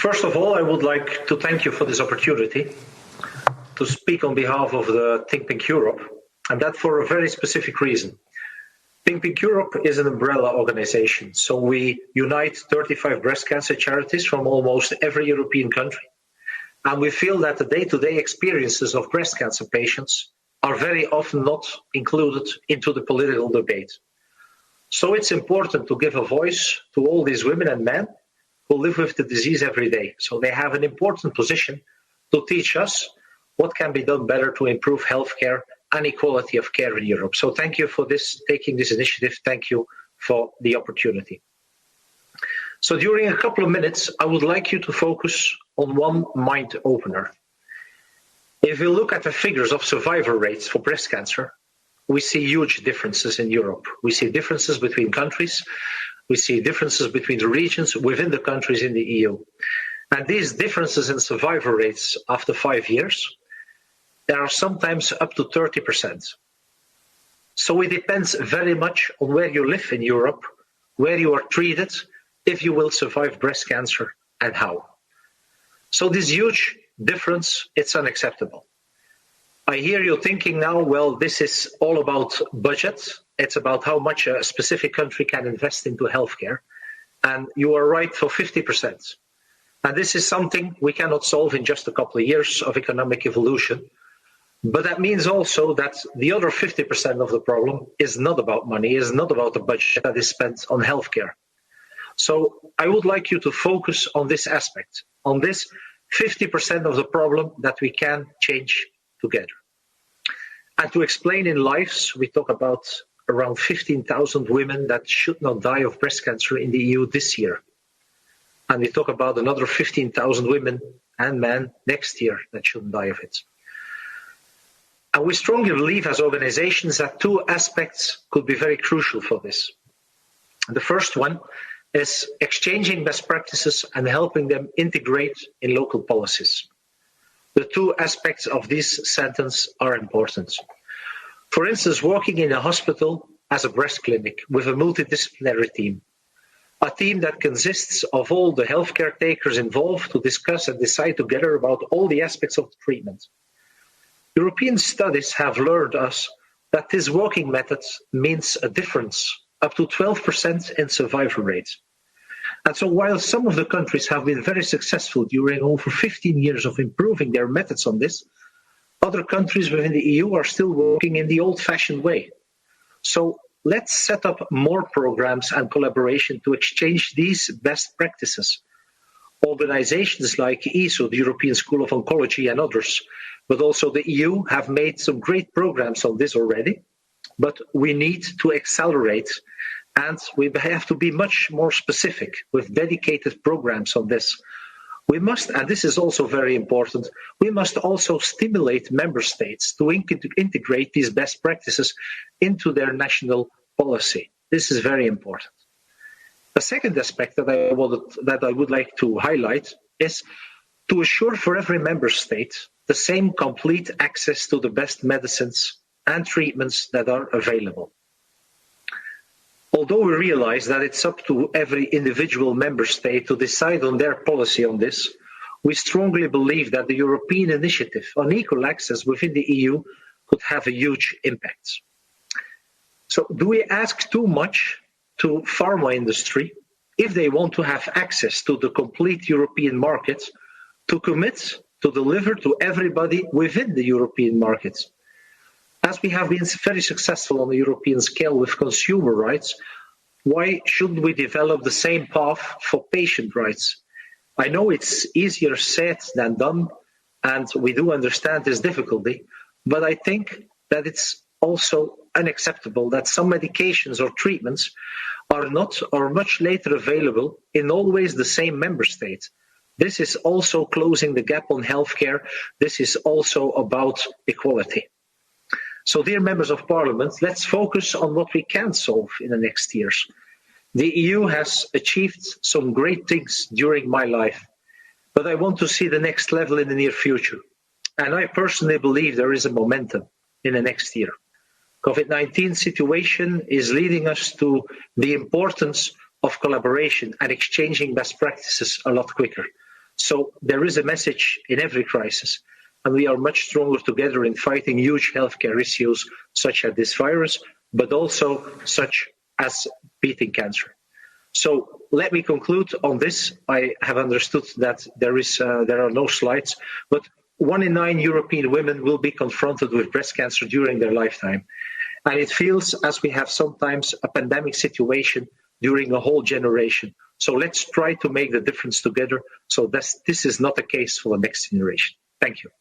First of all, I would like to thank you for this opportunity to speak on behalf of the Think Pink Europe, and that for a very specific reason. Think Pink Europe is an umbrella organization, so we unite 35 breast cancer charities from almost every European country. And we feel that the day-to-day experiences of breast cancer patients are very often not included into the political debate. So it's important to give a voice to all these women and men who live with the disease every day. So they have an important position to teach us what can be done better to improve healthcare and equality of care in Europe. So thank you for taking this initiative. Thank you for the opportunity. So during a couple of minutes, I would like you to focus on one mind opener. If we look at the figures of survival rates for breast cancer, we see huge differences in Europe. We see differences between countries. We see differences between the regions within the countries in the EU. And these differences in survival rates after 5 years, there are sometimes up to 30%. So it depends very much on where you live in Europe, where you are treated, if you will survive breast cancer and how. So this huge difference, it's unacceptable. I hear you thinking now, well, this is all about budget. It's about how much a specific country can invest into healthcare. And you are right for 50%. And this is something we cannot solve in just a couple of years of economic evolution. But that means also that the other 50% of the problem is not about money, is not about the budget that is spent on healthcare. So I would like you to focus on this aspect, on this 50% of the problem that we can change together. And to explain in lives, we talk about around 15,000 women that should not die of breast cancer in the EU this year. And we talk about another 15,000 women and men next year that shouldn't die of it. And we strongly believe as organizations that two aspects could be very crucial for this. The first one is exchanging best practices and helping them integrate in local policies. The two aspects of this sentence are important. For instance, working in a hospital as a breast clinic with a multidisciplinary team, a team that consists of all the healthcare takers involved to discuss and decide together about all the aspects of the treatment. European studies have learned us that this working method means a difference up to 12% in survival rate. And so while some of the countries have been very successful during over 15 years of improving their methods on this, other countries within the EU are still working in the old-fashioned way. So let's set up more programs and collaboration to exchange these best practices. Organizations like ESO, the European School of Oncology, and others, but also the EU have made some great programs on this already, but we need to accelerate. And we have to be much more specific with dedicated programs on this. We must, and this is also very important, we must also stimulate member states to integrate these best practices into their national policy. This is very important. The second aspect that I would like to highlight is to assure for every member state the same complete access to the best medicines and treatments that are available. Although we realize that it's up to every individual member state to decide on their policy on this, we strongly believe that the European initiative on equal access within the EU could have a huge impact. So do we ask too much to pharma industry if they want to have access to the complete European market to commit to deliver to everybody within the European market? As we have been very successful on the European scale with consumer rights, why shouldn't we develop the same path for patient rights? I know it's easier said than done, and we do understand this difficulty, but I think that it's also unacceptable that some medications or treatments are not or much later available in always the same member state. This is also closing the gap on healthcare. This is also about equality. So, dear members of parliament, let's focus on what we can solve in the next years. The EU has achieved some great things during my life, but I want to see the next level in the near future. And I personally believe there is a momentum in the next year. COVID-19 situation is leading us to the importance of collaboration and exchanging best practices a lot quicker. So there is a message in every crisis, and we are much stronger together in fighting huge healthcare issues such as this virus, but also such as beating cancer. So let me conclude on this. I have understood that there are no slides, but 1 in 9 European women will be confronted with breast cancer during their lifetime. And it feels as we have sometimes a pandemic situation during a whole generation. So let's try to make the difference together so this is not the case for the next generation. Thank you.